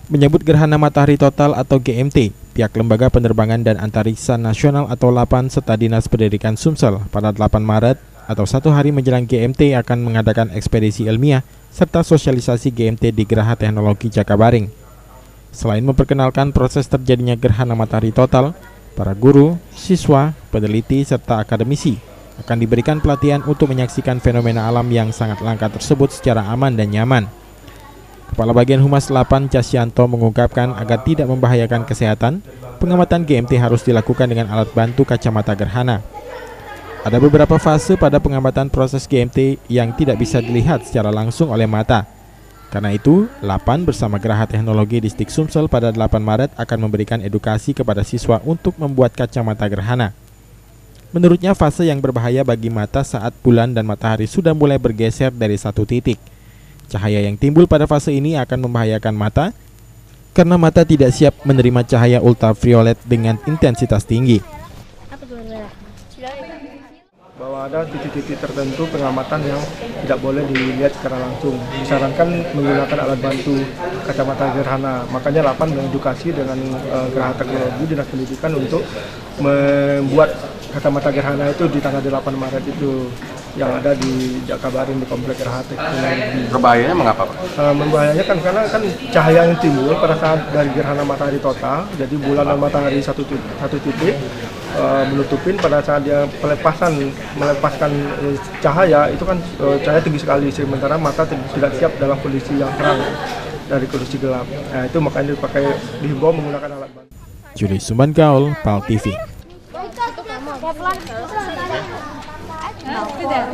Menyebut gerhana matahari total atau GMT, pihak Lembaga Penerbangan dan Antariksa Nasional atau LAPAN serta Dinas Pendidikan Sumsel pada 8 Maret atau 1 hari menjelang GMT akan mengadakan ekspedisi ilmiah serta sosialisasi GMT di Geraha Teknologi Jakabaring. Selain memperkenalkan proses terjadinya gerhana matahari total, para guru, siswa, peneliti, serta akademisi akan diberikan pelatihan untuk menyaksikan fenomena alam yang sangat langka tersebut secara aman dan nyaman. Kepala Bagian Humas LAPAN Casyanto mengungkapkan agar tidak membahayakan kesehatan, pengamatan GMT harus dilakukan dengan alat bantu kacamata gerhana. Ada beberapa fase pada pengamatan proses GMT yang tidak bisa dilihat secara langsung oleh mata. Karena itu, LAPAN bersama Geraha Teknologi Distrik Sumsel pada 8 Maret akan memberikan edukasi kepada siswa untuk membuat kacamata gerhana. Menurutnya, fase yang berbahaya bagi mata saat bulan dan matahari sudah mulai bergeser dari satu titik. Cahaya yang timbul pada fase ini akan membahayakan mata karena mata tidak siap menerima cahaya ultraviolet dengan intensitas tinggi. Bahwa ada titik-titik tertentu pengamatan yang tidak boleh dilihat secara langsung. Disarankan menggunakan alat bantu kacamata gerhana. Makanya LAPAN mengedukasi dengan Geraha Teknologi Dinas Pendidikan untuk membuat kacamata gerhana itu di tanggal 8 Maret itu yang ada di Jakabaring di Komplek Geraha Teknologi. Berbahayanya mengapa, Pak? Membahayakan karena kan cahaya yang timbul pada saat dari gerhana matahari total, jadi bulan dan matahari satu titik menutupin pada saat dia melepaskan cahaya itu kan cahaya tinggi sekali, sementara mata tidak siap dalam kondisi yang terang dari kondisi gelap. Nah, itu makanya dihimbau menggunakan alat bantu. Juli Sumbangaul, PAL TV. Tidak.